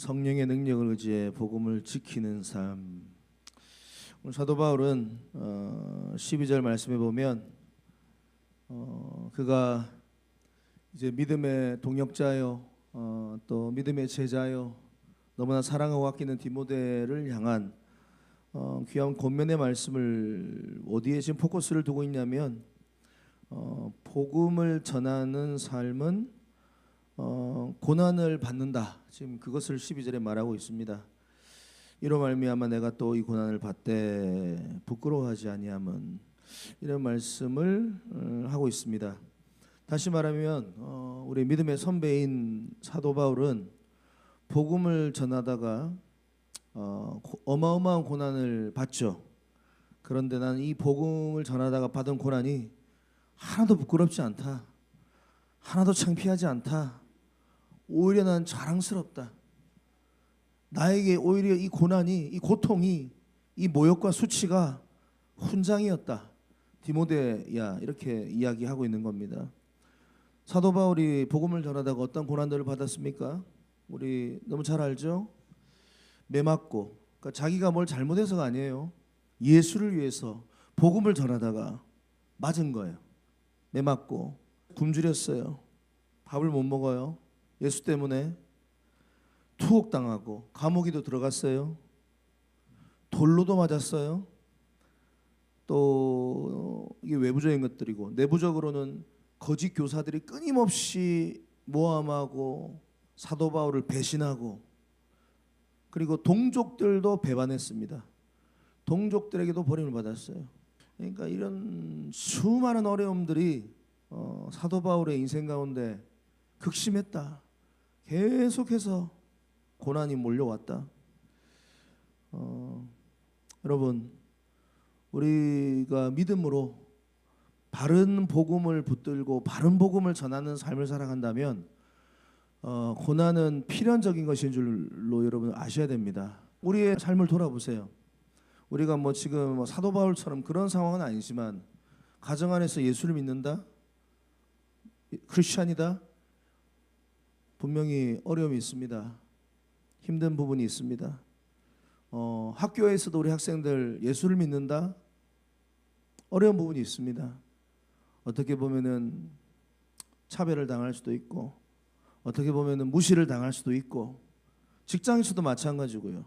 성령의 능력을 의지해 복음을 지키는 삶. 오늘 사도 바울은 12절 말씀에 보면 그가 이제 믿음의 동역자요, 또 믿음의 제자요, 너무나 사랑하고 아끼는 디모데를 향한 귀한 권면의 말씀을 어디에 지금 포커스를 두고 있냐면 복음을 전하는 삶은 고난을 받는다. 지금 그것을 12절에 말하고 있습니다. 이로 말미암아 내가 또 이 고난을 받되 부끄러워하지 아니함은, 이런 말씀을 하고 있습니다. 다시 말하면 우리 믿음의 선배인 사도 바울은 복음을 전하다가 어마어마한 고난을 받죠. 그런데 나는 이 복음을 전하다가 받은 고난이 하나도 부끄럽지 않다, 하나도 창피하지 않다, 오히려 난 자랑스럽다. 나에게 오히려 이 고난이, 이 고통이, 이 모욕과 수치가 훈장이었다. 디모데야, 이렇게 이야기하고 있는 겁니다. 사도 바울이 복음을 전하다가 어떤 고난들을 받았습니까? 우리 너무 잘 알죠? 매맞고, 그러니까 자기가 뭘 잘못해서가 아니에요. 예수를 위해서 복음을 전하다가 맞은 거예요. 매맞고 굶주렸어요. 밥을 못 먹어요. 예수 때문에 투옥당하고 감옥에도 들어갔어요. 돌로도 맞았어요. 또 이게 외부적인 것들이고, 내부적으로는 거짓 교사들이 끊임없이 모함하고 사도 바울을 배신하고, 그리고 동족들도 배반했습니다. 동족들에게도 버림을 받았어요. 그러니까 이런 수많은 어려움들이 사도 바울의 인생 가운데 극심했다. 계속해서 고난이 몰려왔다. 여러분, 우리가 믿음으로 바른 복음을 붙들고 바른 복음을 전하는 삶을 살아간다면 고난은 필연적인 것인 줄로 여러분 아셔야 됩니다. 우리의 삶을 돌아보세요. 우리가 지금 사도 바울처럼 그런 상황은 아니지만 가정 안에서 예수를 믿는다, 크리스찬이다, 분명히 어려움이 있습니다. 힘든 부분이 있습니다. 학교에서도 우리 학생들 예수를 믿는다, 어려운 부분이 있습니다. 어떻게 보면은 차별을 당할 수도 있고, 어떻게 보면은 무시를 당할 수도 있고, 직장에서도 마찬가지고요.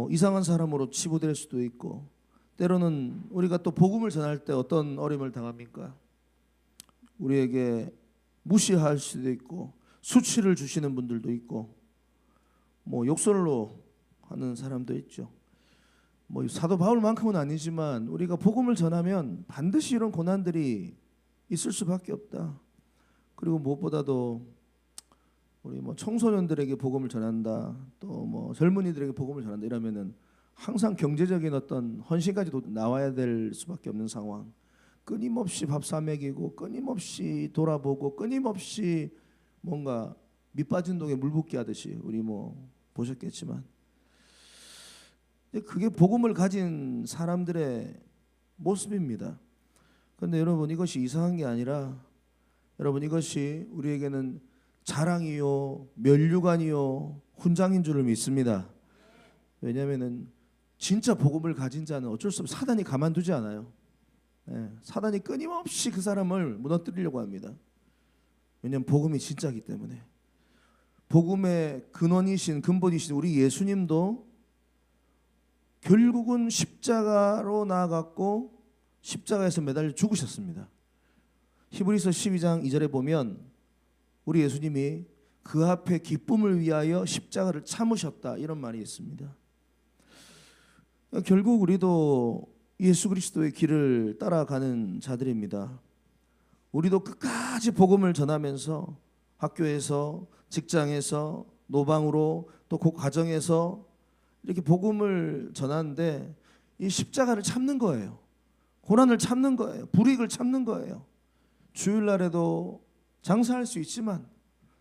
이상한 사람으로 치부될 수도 있고, 때로는 우리가 또 복음을 전할 때 어떤 어려움을 당합니까? 우리에게 무시할 수도 있고, 수치를 주시는 분들도 있고, 욕설로 하는 사람도 있죠. 사도 바울만큼은 아니지만 우리가 복음을 전하면 반드시 이런 고난들이 있을 수밖에 없다. 그리고 무엇보다도 우리 청소년들에게 복음을 전한다, 또 젊은이들에게 복음을 전한다 이러면은 항상 경제적인 어떤 헌신까지도 나와야 될 수밖에 없는 상황. 끊임없이 밥 사 먹이고, 끊임없이 돌아보고, 끊임없이 뭔가 밑 빠진 독에 물 붓기 하듯이, 우리 보셨겠지만, 그게 복음을 가진 사람들의 모습입니다. 그런데 여러분, 이것이 이상한 게 아니라, 여러분, 이것이 우리에게는 자랑이요, 면류관이요, 훈장인 줄을 믿습니다. 왜냐하면은 진짜 복음을 가진 자는 어쩔 수 없이 사단이 가만두지 않아요. 사단이 끊임없이 그 사람을 무너뜨리려고 합니다. 왜냐하면 복음이 진짜이기 때문에. 복음의 근원이신, 근본이신 우리 예수님도 결국은 십자가로 나아갔고 십자가에서 매달려 죽으셨습니다. 히브리서 12장 2절에 보면 우리 예수님이 그 앞에 기쁨을 위하여 십자가를 참으셨다, 이런 말이 있습니다. 결국 우리도 예수 그리스도의 길을 따라가는 자들입니다. 우리도 끝까지 복음을 전하면서 학교에서, 직장에서, 노방으로, 또 그 가정에서 이렇게 복음을 전하는데 이 십자가를 참는 거예요. 고난을 참는 거예요. 불이익을 참는 거예요. 주일날에도 장사할 수 있지만,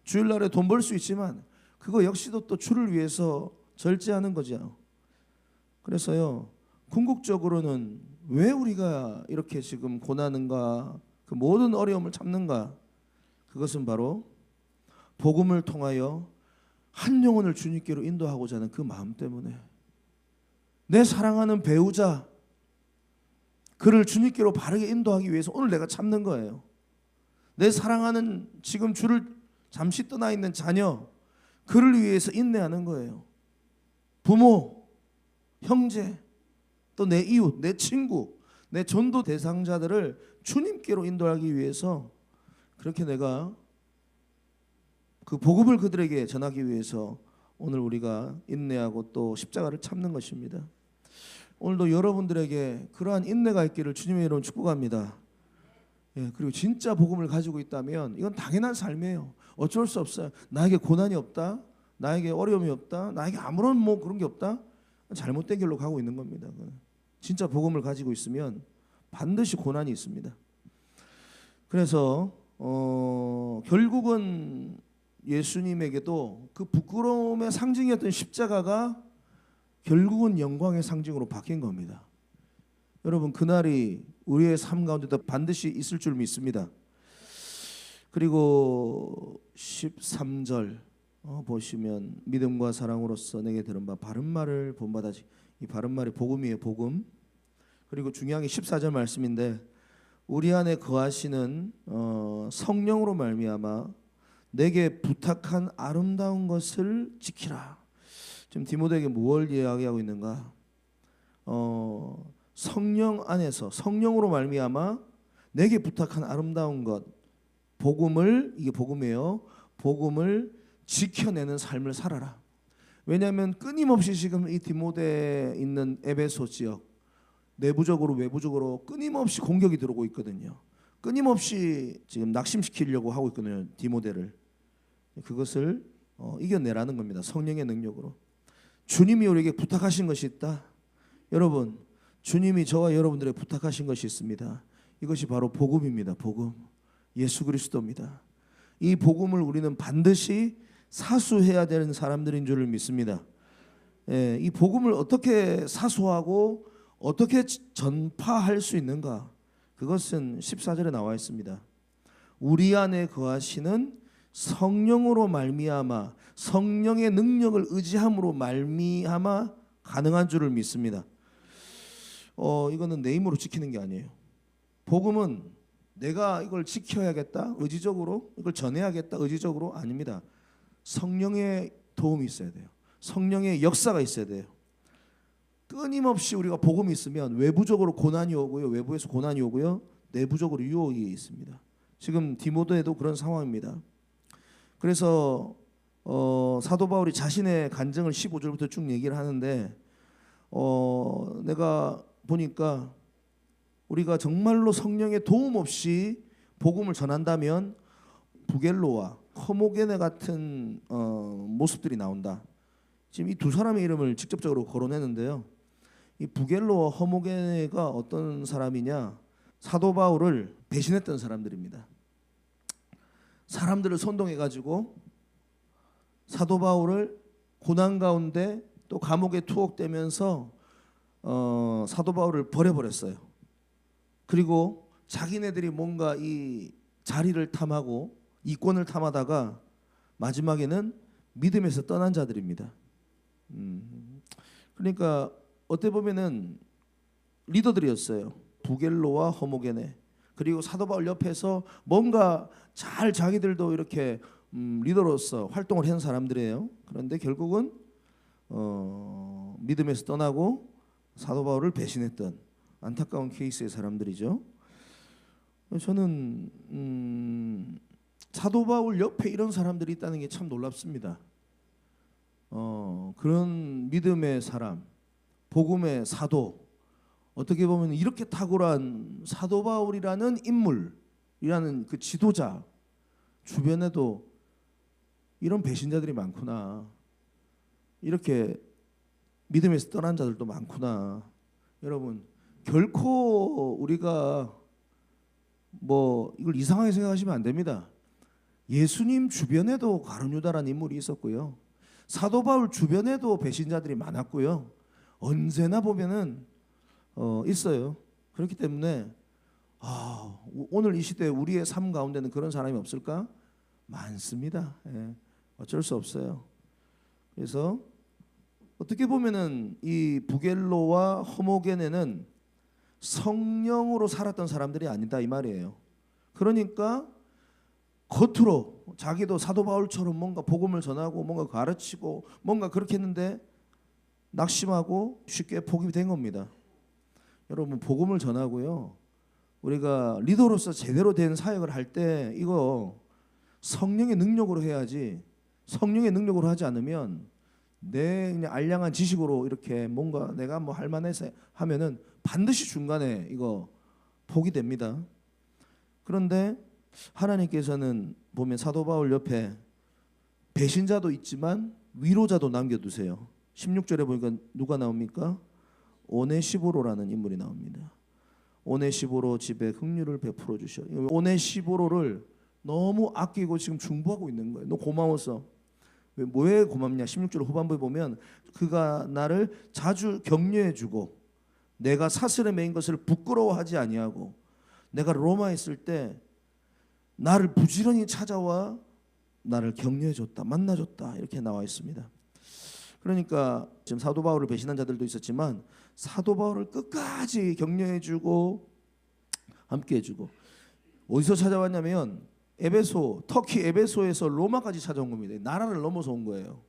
주일날에 돈 벌 수 있지만, 그거 역시도 또 주를 위해서 절제하는 거죠. 그래서요, 궁극적으로는 왜 우리가 이렇게 지금 고난인가, 그 모든 어려움을 참는가? 그것은 바로 복음을 통하여 한 영혼을 주님께로 인도하고자 하는 그 마음 때문에 내 사랑하는 배우자 그를 주님께로 바르게 인도하기 위해서 오늘 내가 참는 거예요. 내 사랑하는 지금 주를 잠시 떠나 있는 자녀 그를 위해서 인내하는 거예요. 부모, 형제, 또 내 이웃, 내 친구, 내 전도 대상자들을 주님께로 인도하기 위해서 그렇게 내가 그 복음을 그들에게 전하기 위해서 오늘 우리가 인내하고 또 십자가를 참는 것입니다. 오늘도 여러분들에게 그러한 인내가 있기를 주님의 이름으로 축복합니다. 예, 그리고 진짜 복음을 가지고 있다면 이건 당연한 삶이에요. 어쩔 수 없어요. 나에게 고난이 없다, 나에게 어려움이 없다, 나에게 아무런 뭐 그런 게 없다, 잘못된 길로 가고 있는 겁니다. 진짜 복음을 가지고 있으면 반드시 고난이 있습니다. 그래서 결국은 예수님에게도 그 부끄러움의 상징이었던 십자가가 결국은 영광의 상징으로 바뀐 겁니다. 여러분 그날이 우리의 삶 가운데도 반드시 있을 줄 믿습니다. 그리고 13절 보시면 믿음과 사랑으로서 내게 들은 바 바른 말을 본받아지. 이 바른 말이 복음이에요. 복음. 그리고 중요한 게 14절 말씀인데 우리 안에 거하시는 성령으로 말미암아 내게 부탁한 아름다운 것을 지키라. 지금 디모데에게 무엇을 이야기하고 있는가? 성령 안에서 성령으로 말미암아 내게 부탁한 아름다운 것, 복음을, 이게 복음이에요. 복음을 지켜내는 삶을 살아라. 왜냐하면 끊임없이 지금 이 디모데에 있는 에베소 지역 내부적으로 외부적으로 끊임없이 공격이 들어오고 있거든요. 끊임없이 지금 낙심시키려고 하고 있거든요. 디모데를. 그것을 이겨내라는 겁니다. 성령의 능력으로. 주님이 우리에게 부탁하신 것이 있다. 여러분, 주님이 저와 여러분들에게 부탁하신 것이 있습니다. 이것이 바로 복음입니다. 복음. 예수 그리스도입니다. 이 복음을 우리는 반드시 사수해야 되는 사람들인 줄을 믿습니다. 예, 이 복음을 어떻게 사수하고 어떻게 전파할 수 있는가? 그것은 14절에 나와 있습니다. 우리 안에 거하시는 성령으로 말미암아 성령의 능력을 의지함으로 말미암아 가능한 줄을 믿습니다. 이거는 내 힘으로 지키는 게 아니에요. 복음은 내가 이걸 지켜야겠다 의지적으로, 이걸 전해야겠다 의지적으로 아닙니다. 성령의 도움이 있어야 돼요. 성령의 역사가 있어야 돼요. 끊임없이 우리가 복음이 있으면 외부적으로 고난이 오고요, 외부에서 고난이 오고요, 내부적으로 유혹이 있습니다. 지금 디모데에도 그런 상황입니다. 그래서 사도 바울이 자신의 간증을 15절부터 쭉 얘기를 하는데 내가 보니까 우리가 정말로 성령의 도움 없이 복음을 전한다면 부겔로와 허모게네 같은 모습들이 나온다. 지금 이 두 사람의 이름을 직접적으로 거론했는데요. 이 부겔로와 허모게네가 어떤 사람이냐? 사도 바울을 배신했던 사람들입니다. 사람들을 선동해가지고 사도 바울을 고난 가운데 또 감옥에 투옥되면서 사도 바울을 버려버렸어요. 그리고 자기네들이 뭔가 이 자리를 탐하고 이권을 탐하다가 마지막에는 믿음에서 떠난 자들입니다. 그러니까 어떻게 보면은 리더들이었어요. 부겔로와 허모게네. 그리고 사도 바울 옆에서 뭔가 잘 자기들도 이렇게 리더로서 활동을 한 사람들이에요. 그런데 결국은 믿음에서 떠나고 사도 바울을 배신했던 안타까운 케이스의 사람들이죠. 저는 사도 바울 옆에 이런 사람들이 있다는 게 참 놀랍습니다. 그런 믿음의 사람, 복음의 사도, 어떻게 보면 이렇게 탁월한 사도 바울이라는 인물이라는 그 지도자 주변에도 이런 배신자들이 많구나. 이렇게 믿음에서 떠난 자들도 많구나. 여러분, 결코 우리가 뭐 이걸 이상하게 생각하시면 안 됩니다. 예수님 주변에도 가룟유다라는 인물이 있었고요. 사도 바울 주변에도 배신자들이 많았고요. 언제나 보면은 있어요. 그렇기 때문에 오늘 이 시대에 우리의 삶 가운데는 그런 사람이 없을까? 많습니다. 예, 어쩔 수 없어요. 그래서 어떻게 보면은 이 부겔로와 허모게네는 성령으로 살았던 사람들이 아니다 이 말이에요. 그러니까 겉으로 자기도 사도 바울처럼 뭔가 복음을 전하고 뭔가 가르치고 뭔가 그렇게 했는데 낙심하고 쉽게 포기가 된 겁니다. 여러분 복음을 전하고요. 우리가 리더로서 제대로 된 사역을 할 때 이거 성령의 능력으로 해야지 성령의 능력으로 하지 않으면 내 그냥 알량한 지식으로 이렇게 뭔가 내가 뭐 할 만해서 하면은 반드시 중간에 이거 포기됩니다. 그런데 하나님께서는 보면 사도 바울 옆에 배신자도 있지만 위로자도 남겨두세요. 16절에 보니까 누가 나옵니까? 오네시보로라는 인물이 나옵니다. 오네시보로 집에 긍휼을 베풀어 주셔. 오네시보로를 너무 아끼고 지금 중보하고 있는 거예요. 너 고마워서. 왜 고맙냐? 16절 후반부에 보면 그가 나를 자주 격려해 주고 내가 사슬에 매인 것을 부끄러워하지 아니하고 내가 로마에 있을 때 나를 부지런히 찾아와 나를 격려해 줬다. 만나 줬다. 이렇게 나와 있습니다. 그러니까 지금 사도 바울을 배신한 자들도 있었지만 사도 바울을 끝까지 격려해 주고 함께 해 주고 어디서 찾아왔냐면 에베소, 터키 에베소에서 로마까지 찾아온 겁니다. 나라를 넘어서 온 거예요.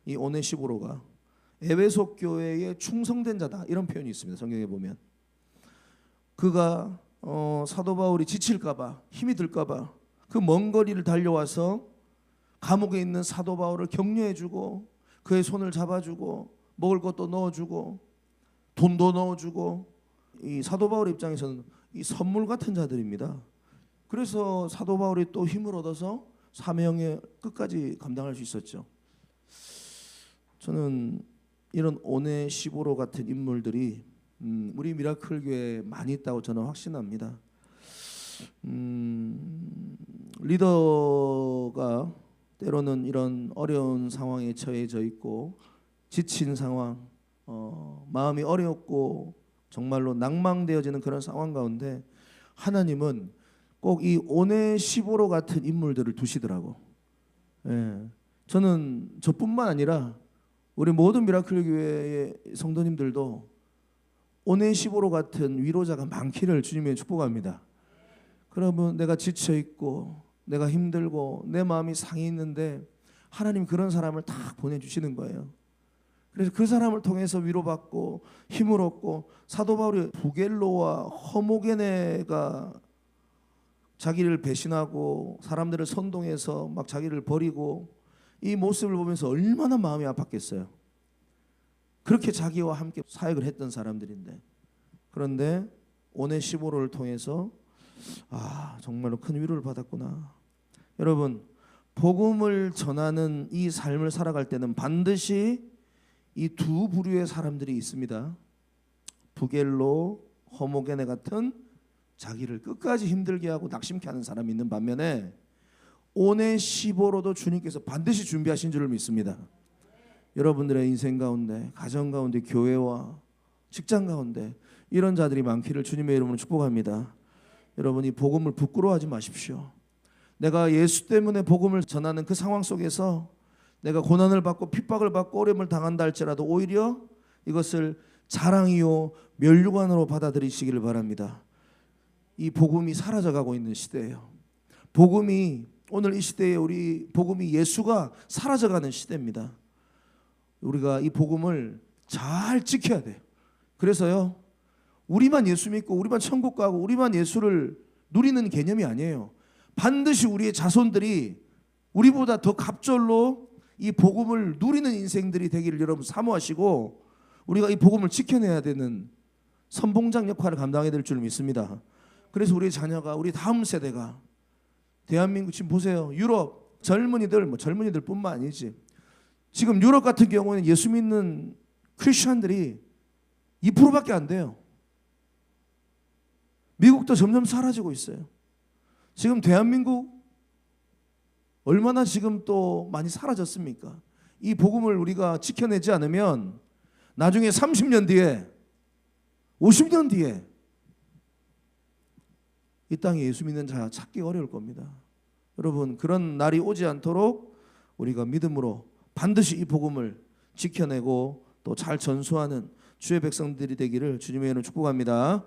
이 오네시보로가 에베소 교회에 충성된 자다 이런 표현이 있습니다. 성경에 보면 그가 사도 바울이 지칠까봐 힘이 들까봐 그 먼 거리를 달려와서 감옥에 있는 사도 바울을 격려해주고 그의 손을 잡아주고 먹을 것도 넣어주고 돈도 넣어주고 이 사도 바울 입장에서는 이 선물 같은 자들입니다. 그래서 사도 바울이 또 힘을 얻어서 사명의 끝까지 감당할 수 있었죠. 저는 이런 오네시보로 같은 인물들이 우리 미라클 교회에 많이 있다고 저는 확신합니다. 리더가 때로는 이런 어려운 상황에 처해져 있고 지친 상황, 마음이 어렵고 정말로 낭망되어지는 그런 상황 가운데 하나님은 꼭 이 오네시보로 같은 인물들을 두시더라고. 예. 저는 저뿐만 아니라 우리 모든 미라클 교회의 성도님들도 오네시보로 같은 위로자가 많기를 주님의 축복합니다. 그러면 내가 지쳐 있고 내가 힘들고 내 마음이 상해 있는데 하나님 그런 사람을 딱 보내주시는 거예요. 그래서 그 사람을 통해서 위로받고 힘을 얻고 사도 바울이 부겔로와 허모게네가 자기를 배신하고 사람들을 선동해서 막 자기를 버리고 이 모습을 보면서 얼마나 마음이 아팠겠어요. 그렇게 자기와 함께 사역을 했던 사람들인데 그런데 오네시보로를 통해서 정말로 큰 위로를 받았구나. 여러분 복음을 전하는 이 삶을 살아갈 때는 반드시 이 두 부류의 사람들이 있습니다. 부겔로, 허모게네 같은 자기를 끝까지 힘들게 하고 낙심케 하는 사람이 있는 반면에 오네시보로도 주님께서 반드시 준비하신 줄을 믿습니다. 여러분들의 인생 가운데, 가정 가운데, 교회와 직장 가운데 이런 자들이 많기를 주님의 이름으로 축복합니다. 여러분이 복음을 부끄러워하지 마십시오. 내가 예수 때문에 복음을 전하는 그 상황 속에서 내가 고난을 받고 핍박을 받고 어려움을 당한다 할지라도 오히려 이것을 자랑이요 면류관으로 받아들이시기를 바랍니다. 이 복음이 사라져가고 있는 시대예요. 복음이 오늘 이 시대에 우리 복음이 예수가 사라져가는 시대입니다. 우리가 이 복음을 잘 지켜야 돼요. 그래서요 우리만 예수 믿고 우리만 천국 가고 우리만 예수를 누리는 개념이 아니에요. 반드시 우리의 자손들이 우리보다 더 갑절로 이 복음을 누리는 인생들이 되기를 여러분 사모하시고 우리가 이 복음을 지켜내야 되는 선봉장 역할을 감당해야 될 줄 믿습니다. 그래서 우리 자녀가 우리 다음 세대가 대한민국 지금 보세요. 유럽 젊은이들 젊은이들뿐만 아니지 지금 유럽 같은 경우는 예수 믿는 크리스천들이 2%밖에 안 돼요. 미국도 점점 사라지고 있어요. 지금 대한민국 얼마나 지금 또 많이 사라졌습니까? 이 복음을 우리가 지켜내지 않으면 나중에 30년 뒤에 50년 뒤에 이 땅에 예수 믿는 자 찾기 어려울 겁니다. 여러분 그런 날이 오지 않도록 우리가 믿음으로 반드시 이 복음을 지켜내고 또 잘 전수하는 주의 백성들이 되기를 주님의 이름으로 축복합니다.